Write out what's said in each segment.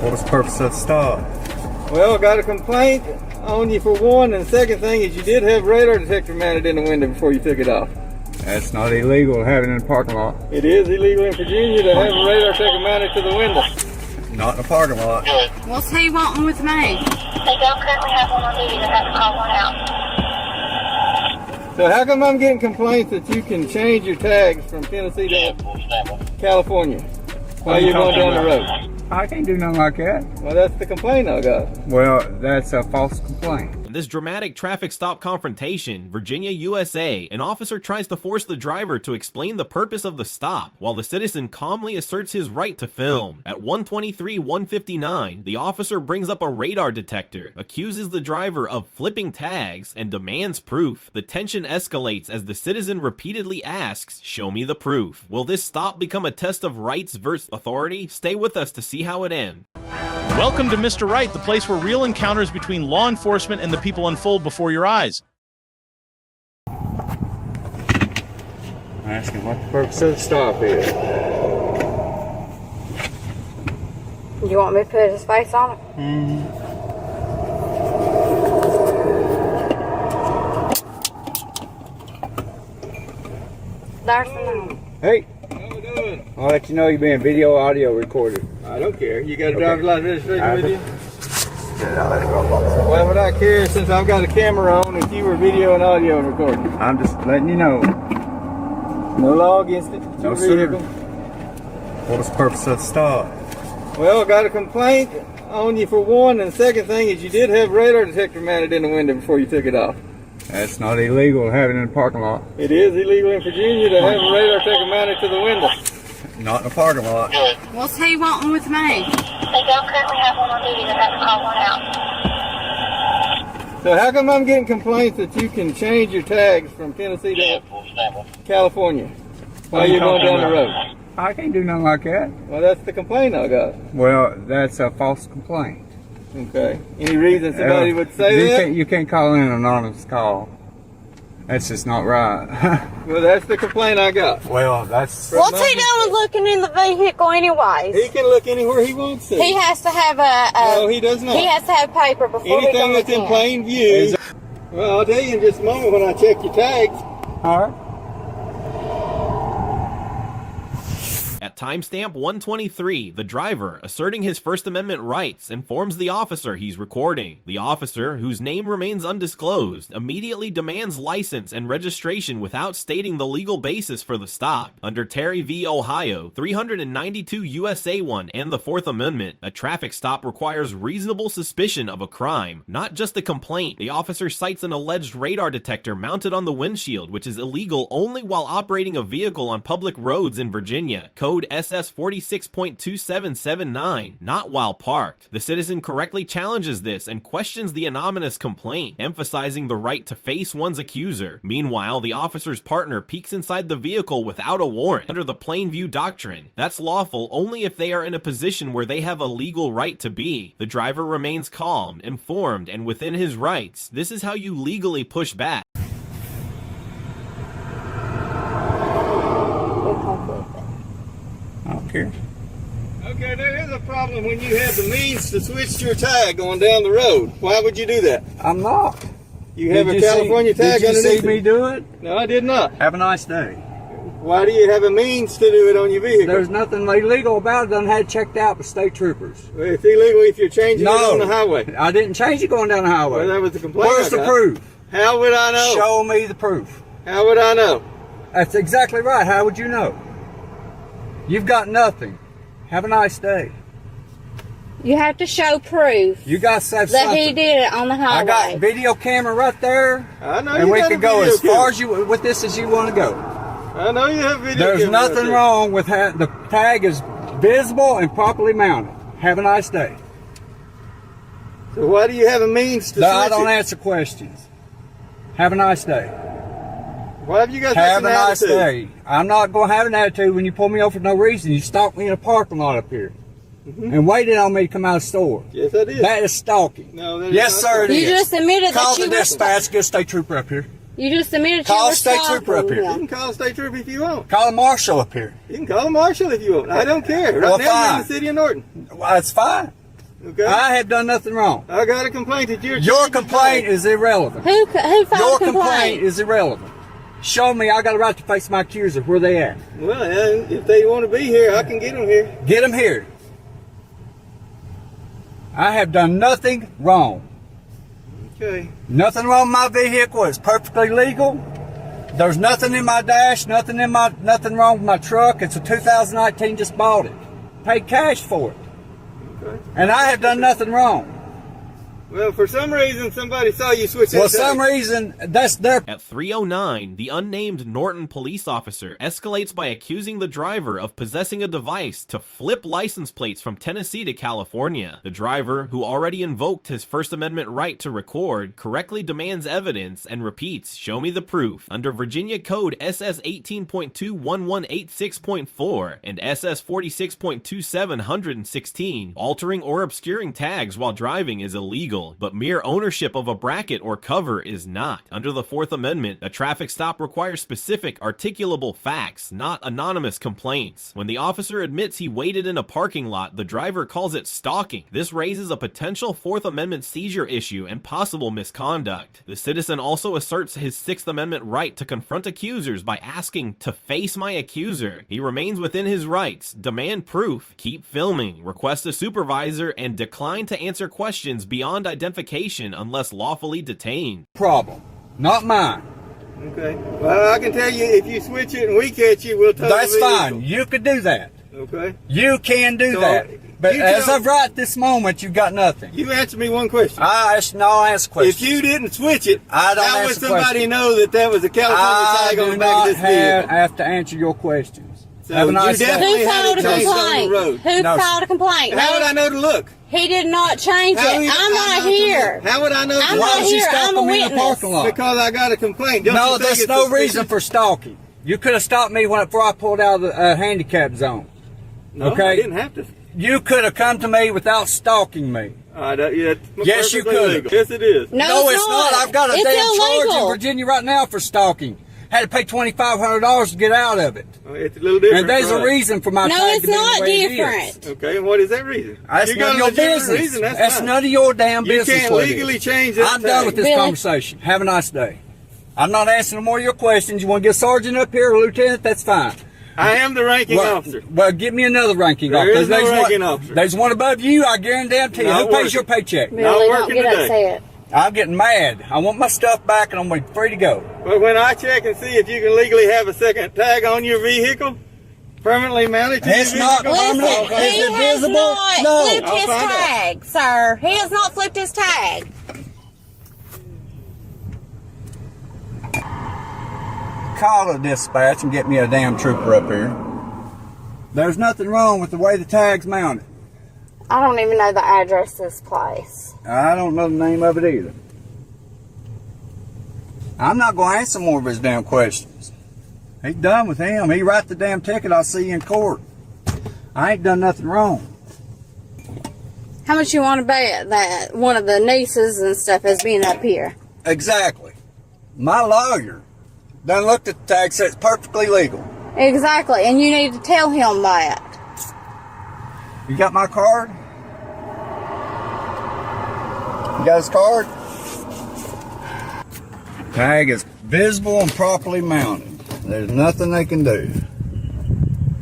What is the purpose of the stop? Well, I got a complaint on you for one, and the second thing is you did have a radar detector mounted in the window before you took it off. That's not illegal to have it in the parking lot. It is illegal in Virginia to have a radar detector mounted to the window. Not in the parking lot. What's he wanting with me? They don't currently have one on duty. They have to call one out. So how come I'm getting complaints that you can change your tags from Tennessee to California while you're going down the road? I can't do nothing like that. Well, that's the complaint I got. Well, that's a false complaint. In this dramatic traffic stop confrontation, Virginia, USA, an officer tries to force the driver to explain the purpose of the stop, while the citizen calmly asserts his right to film. At 1:23:159, the officer brings up a radar detector, accuses the driver of flipping tags, and demands proof. The tension escalates as the citizen repeatedly asks, "Show me the proof." Will this stop become a test of rights versus authority? Stay with us to see how it ends. Welcome to Mr. Right, the place where real encounters between law enforcement and the people unfold before your eyes. I'm asking what the purpose of the stop is. You want me to put his face on it? There's the number. Hey, How we doing? I'll let you know you're being video audio recorded. I don't care. You got a Okay. driver's license registration with you? I'll let it go. Why would I care since I've got a camera on if you were video and audio recording? I'm just letting you know. No law against it. It's No, your sir. vehicle. What is the purpose of the stop? Well, I got a complaint on you for one, and the second thing is you did have a radar detector mounted in the window before you took it off. That's not illegal to have it in the parking lot. It is illegal in Virginia to have a radar detector mounted to the window. Not in the parking lot. What's he wanting with me? They don't currently have one on duty. They have to call one out. So how come I'm getting complaints that you can change your tags from Tennessee to California while you're going down the road? I can't do nothing like that. Well, that's the complaint I got. Well, that's a false complaint. Okay. Any reason somebody would say you that? You can't call in an anonymous call. That's just not right. Well, that's the complaint I got. Well, that's... What's he doing looking in the vehicle anyways? He can look anywhere he wants to. He has to have No, he does not. He has to have paper before he Anything can that's in look plain view. Well, I'll tell you in just a moment when I check your tags. All right. At timestamp 1:23, the driver, asserting his First Amendment rights, informs the officer he's recording. The officer, whose name remains undisclosed, immediately demands license and registration without stating the legal basis for the stop. Under Terry v. Ohio, 392 USA 1 and the Fourth Amendment, a traffic stop requires reasonable suspicion of a crime, not just a complaint. The officer cites an alleged radar detector mounted on the windshield, which is illegal only while operating a vehicle on public roads in Virginia. Code SS 46.2779, not while parked. The citizen correctly challenges this and questions the anonymous complaint, emphasizing the right to face one's accuser. Meanwhile, the officer's partner peeks inside the vehicle without a warrant under the plain view doctrine. That's lawful only if they are in a position where they have a legal right to be. The driver remains calm, informed, and within his rights. This is how you legally push back. I don't care. Okay, there is a problem when you have the means to switch your tag going down the road. Why would you do that? I'm not. You have a California tag Did you underneath see me it. do it? No, I did not. Have a nice day. Why do you have a means to do it on your vehicle? There's nothing illegal about it. I had it checked out by state troopers. Well, it's illegal if you're changing it on the highway. I didn't change it going down the highway. Well, that was the complaint. Where's the proof? How would I know? Show me the proof. How would I know? That's exactly right. How would you know? You've got nothing. Have a nice day. You have to show proof You got to have that something. he did it on the highway. I got video camera right there. I know And you we got can a go video as far camera. as you with this as you want to go. I know you have video There's camera right nothing there. wrong with the tag is visible and properly mounted. Have a nice day. So why do you have a means to No, I switch don't it? answer questions. Have a nice day. Why have you got Have such a an nice attitude? day. I'm not going to have an attitude when you pull me over for no reason. You stalked me in a parking lot up here and waited on me to come out of the store. Yes, I did. That is stalking. No, that is Yes, not sir, it You is. just admitted Call that the you were dispatch, get a state trooper up here. You just admitted Call you were a state trooper up stalking here. You him. can call a state trooper if you want. Call a marshal up here. You can call a marshal if you want. I don't care. Right Well, now we're in fine. the city of Norton. Well, that's fine. Okay. I have done nothing wrong. I got a complaint that you're. Your complaint is irrelevant. Who filed Your a complaint? complaint is irrelevant. Show me I got a right to face my accuser. Where they at? Well, if they want to be here, I can get them here. Get them here. I have done nothing wrong. Okay. Nothing wrong with my vehicle. It's perfectly legal. There's nothing in my dash, nothing wrong with my truck. It's a 2019, just bought it. Paid cash for it. Okay. And I have done nothing wrong. Well, for some reason, somebody saw you switch that. Well, some reason, that's their... At 3:09, the unnamed Norton police officer escalates by accusing the driver of possessing a device to flip license plates from Tennessee to California. The driver, who already invoked his First Amendment right to record, correctly demands evidence and repeats, "Show me the proof," under Virginia Code SS 18.21186.4 and SS 46.2716. Altering or obscuring tags while driving is illegal, but mere ownership of a bracket or cover is not. Under the Fourth Amendment, a traffic stop requires specific, articulable facts, not anonymous complaints. When the officer admits he waited in a parking lot, the driver calls it stalking. This raises a potential Fourth Amendment seizure issue and possible misconduct. The citizen also asserts his Sixth Amendment right to confront accusers by asking to face my accuser. He remains within his rights, demand proof, keep filming, request a supervisor, and decline to answer questions beyond identification unless lawfully detained. Problem, not mine. Okay. Well, I can tell you, if you switch it and we catch you, we'll tow the That's vehicle. fine. You could do that. Okay. You can do So, that. But you as tell- of right this moment, you've got nothing. You answer me one question. I ask questions. If you didn't switch it, I don't how would answer somebody questions. know that was a California I tag on do the back of not this vehicle? have to answer your questions. So Have a nice you day. definitely Who had filed a it changed on the complaint? road. Who No. filed a complaint? How would I know to look? He did not change How it. would I I'm not know to here. look? How would I know to I'm look? not Why was you here. I'm a stopping me in the witness. parking lot? Because I got a complaint. Don't No, you think there's it's no suspicious? reason for stalking. You could have stopped me before I pulled out of the handicap zone. No, Okay. I didn't have to. You could have come to me without stalking me. Yeah, Yes, you perfectly could. legal. Yes, it is. No, it's not. I've got a It's damn charge illegal. in Virginia right now for stalking. Had to pay $2,500 to get out of it. It's a little different. And there's for a us. reason for my No, tag it's to be the not way it is. different. Okay, and what is that reason? That's You none got of a your legitimate business. reason, That's fine. none of your damn You business. can't what it legally is. change that I'm done with this Billy. conversation. Have a nice day. I'm not answering no more of your questions. You want to get a sergeant up here or a lieutenant? That's fine. I am the ranking officer. Well, give me another ranking There officer. is no ranking officer. There's one above you. I guarantee you. Not Who pays working. your paycheck? Billy, Not don't working get today. upset. I'm getting mad. I want my stuff back and I'm free to go. Well, when I check and see if you can legally have a second tag on your vehicle, permanently mounted to It's your not vehicle. Listen, permanent. Is he it has visible? not No. flipped I'll his find out. tag, sir. He has not flipped his tag. Call a dispatch and get me a damn trooper up here. There's nothing wrong with the way the tag's mounted. I don't even know the address of this place. I don't know the name of it either. I'm not going to answer more of his damn questions. He's done with him. He write the damn ticket. I'll see you in court. I ain't done nothing wrong. How much you want to bet that one of the nieces and stuff has been up here? Exactly. My lawyer done looked at the tag, said it's perfectly legal. Exactly, and you need to tell him that. You got my card? You got his card? Tag is visible and properly mounted. There's nothing they can do.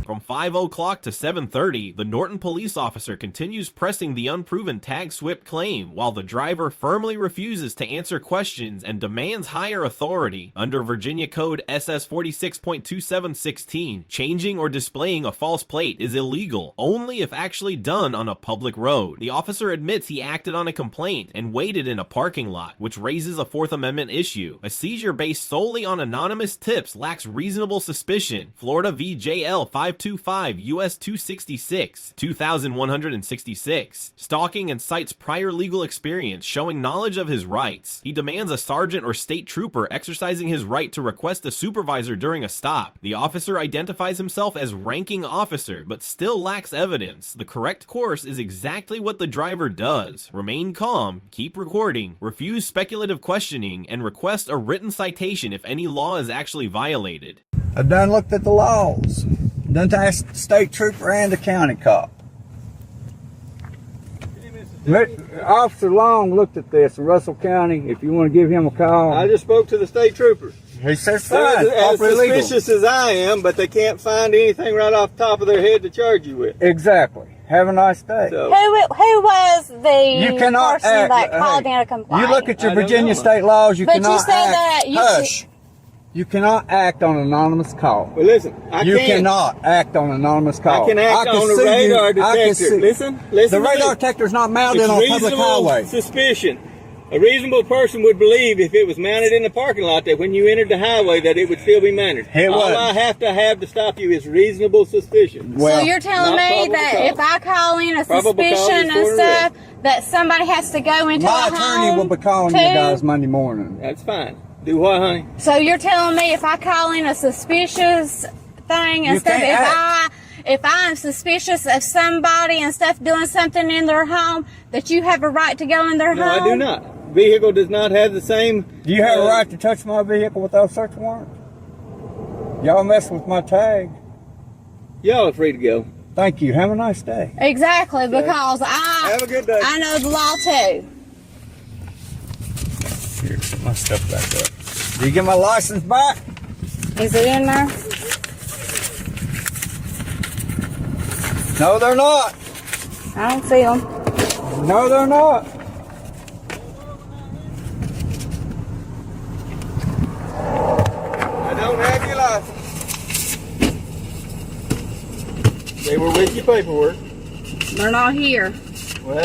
From 5 o'clock to 7:30, the Norton police officer continues pressing the unproven tag swip claim, while the driver firmly refuses to answer questions and demands higher authority. Under Virginia Code SS 46.2716, changing or displaying a false plate is illegal, only if actually done on a public road. The officer admits he acted on a complaint and waited in a parking lot, which raises a Fourth Amendment issue. A seizure based solely on anonymous tips lacks reasonable suspicion. Florida v. JL 525 U.S. 266, 2166. Stalking and cites prior legal experience showing knowledge of his rights. He demands a sergeant or state trooper exercising his right to request a supervisor during a stop. The officer identifies himself as ranking officer, but still lacks evidence. The correct course is exactly what the driver does. Remain calm, keep recording, refuse speculative questioning, and request a written citation if any law is actually violated. I done looked at the laws. Done asked the state trooper and the county cop. Give me Officer Long looked at this in Russell County. If you want to give him a call, I just spoke to the state trooper. he says They're fine. as Properly legal. suspicious as I am, but they can't find anything right off the top of their head to charge you with. Exactly. Have a nice day. So, Who was the You cannot person that act- called hey, in a complaint? You look at your I don't Virginia know. state laws. You But you cannot said act. that you Hush. You cannot act on anonymous call. well, listen, I You can. cannot act on anonymous call. I can act on the sue radar you. I can detector. sue- Listen The to radar me. detector's not mounted It's on a public reasonable highway. suspicion. A reasonable person would believe if it was mounted in the parking lot that when you entered the highway that it would still be mounted. It All wasn't. I have to stop you is reasonable suspicion. Well, So you're telling not me probable that cause. if I call in a Probable cause suspicion is and for stuff, that somebody has to go into my the attorney home will be calling too? you guys Monday morning. That's fine. Do what, honey? So you're telling me if I call in a suspicious thing and You stuff, can't if I'm suspicious of somebody and stuff doing something in their home, that you have a right to go in their No, home? I do not. Vehicle does not have the same. Do you have a right to touch my vehicle without a search warrant? Y'all mess with my tag. Y'all are free to go. Thank you. Have a nice day. Exactly, because Have a good day. I know the law too. Here, put my stuff back up. Do you get my license back? Is it in there? No, they're not. I don't see them. No, they're not. I don't have your license. They were with your paperwork. They're not here. Well,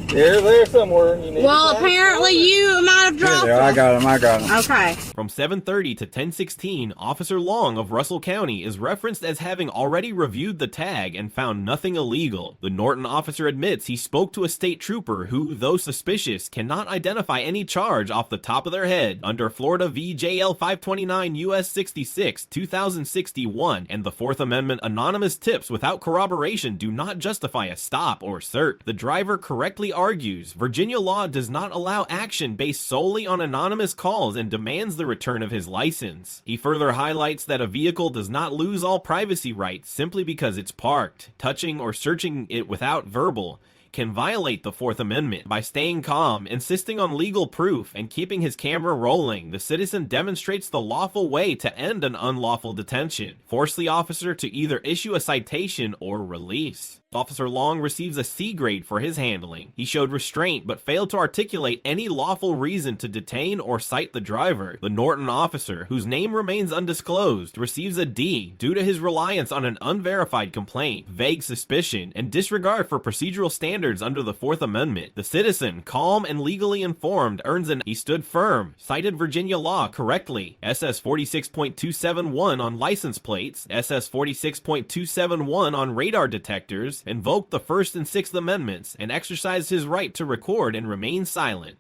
they're there somewhere. You need Well, to find apparently them. you might have Here dropped they are. I them. got them. I got them. Okay. From 7:30 to 10:16, Officer Long of Russell County is referenced as having already reviewed the tag and found nothing illegal. The Norton officer admits he spoke to a state trooper who, though suspicious, cannot identify any charge off the top of their head under Florida v. JL 529 U.S. 66, 2061, and the Fourth Amendment anonymous tips without corroboration do not justify a stop or cert. The driver correctly argues Virginia law does not allow action based solely on anonymous calls and demands the return of his license. He further highlights that a vehicle does not lose all privacy rights simply because it's parked. Touching or searching it without verbal can violate the Fourth Amendment. By staying calm, insisting on legal proof, and keeping his camera rolling, the citizen demonstrates the lawful way to end an unlawful detention. Force the officer to either issue a citation or release. Officer Long receives a C grade for his handling. He showed restraint but failed to articulate any lawful reason to detain or cite the driver. The Norton officer, whose name remains undisclosed, receives a D due to his reliance on an unverified complaint, vague suspicion, and disregard for procedural standards under the Fourth Amendment. The citizen, calm and legally informed, earns an "he stood firm," cited Virginia law correctly, SS 46.271 on license plates, SS 46.271 on radar detectors, invoked the First and Sixth Amendments, and exercised his right to record and remain silent.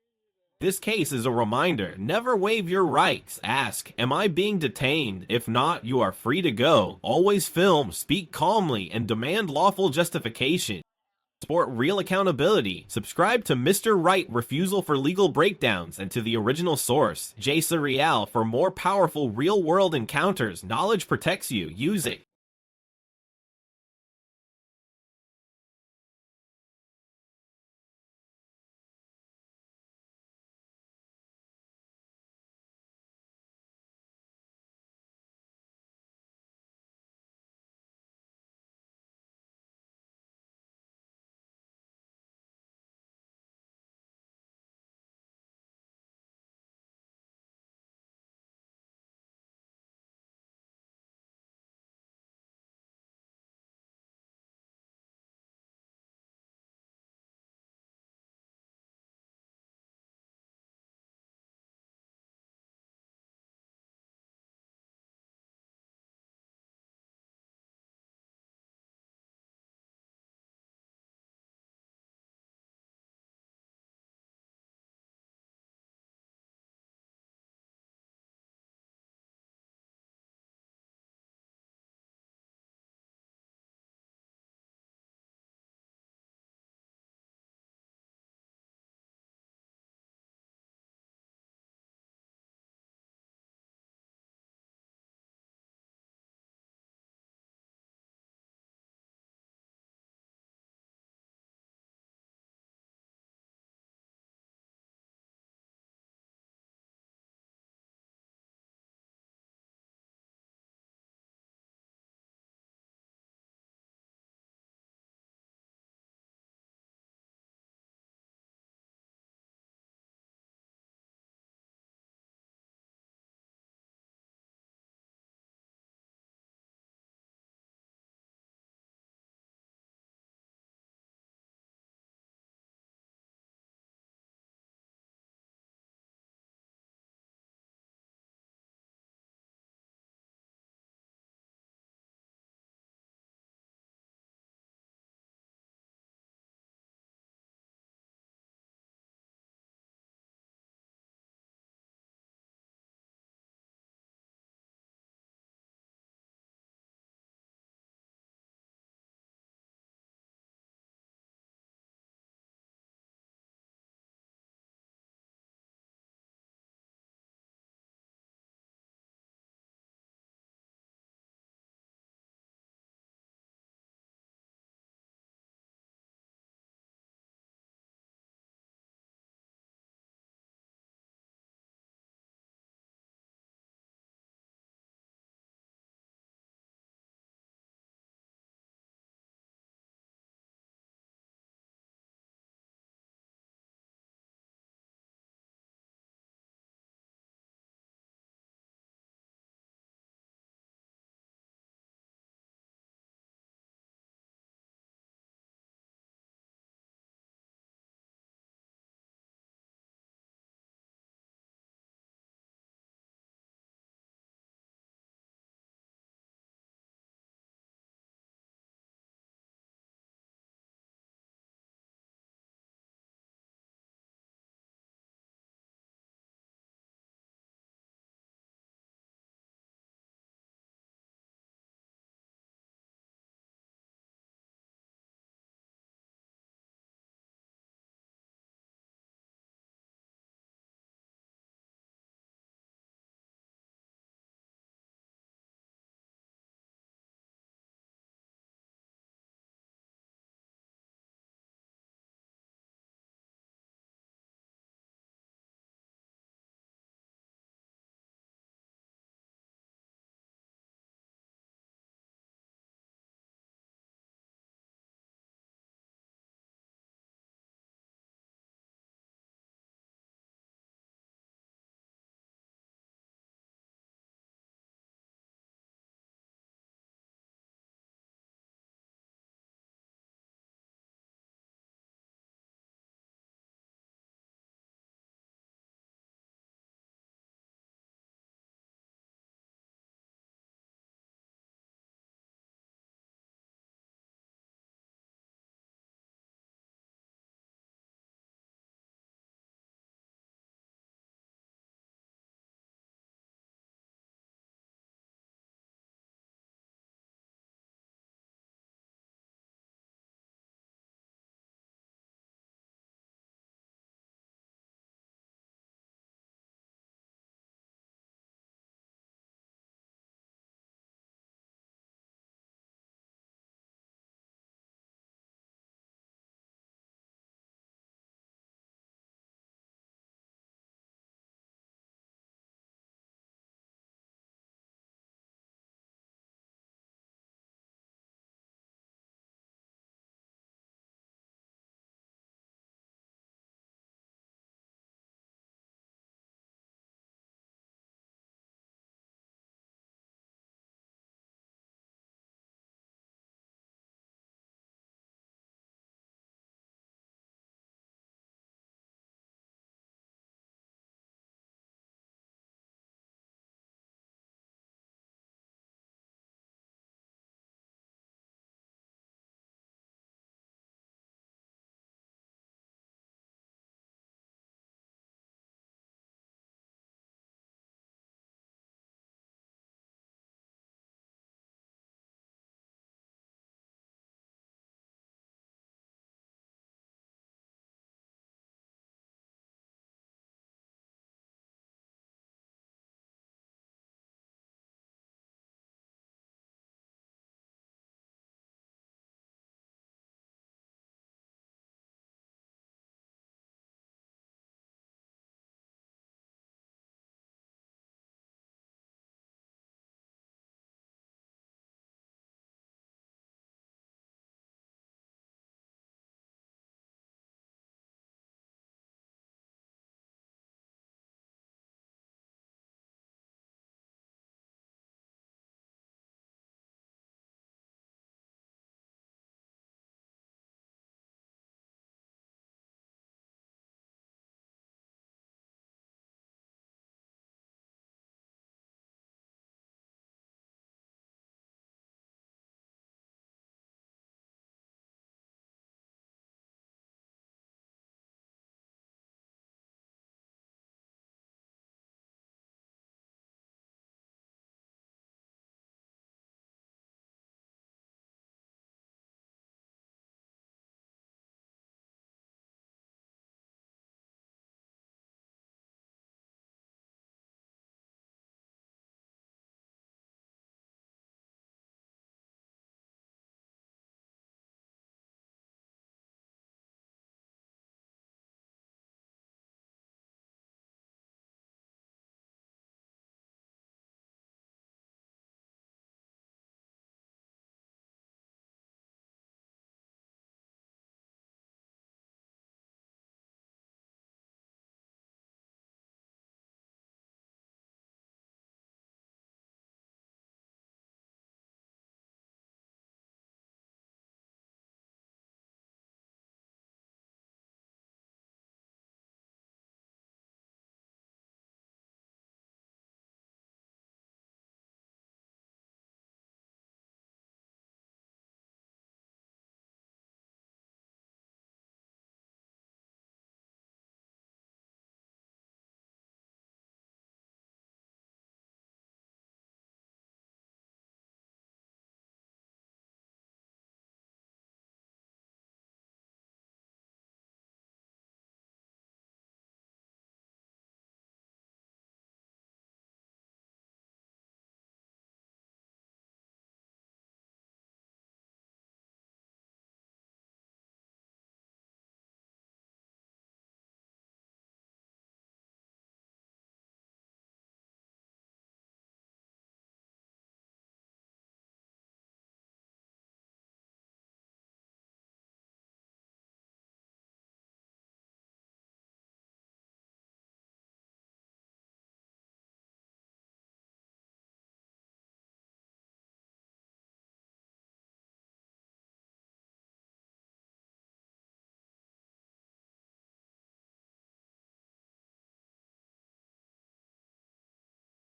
This case is a reminder: never waive your rights. Ask, am I being detained? If not, you are free to go. Always film, speak calmly, and demand lawful justification. Support real accountability. Subscribe to Mr. Right Refusal for legal breakdowns and to the original source, J. Surreal, for more powerful real-world encounters. Knowledge protects you. Use it.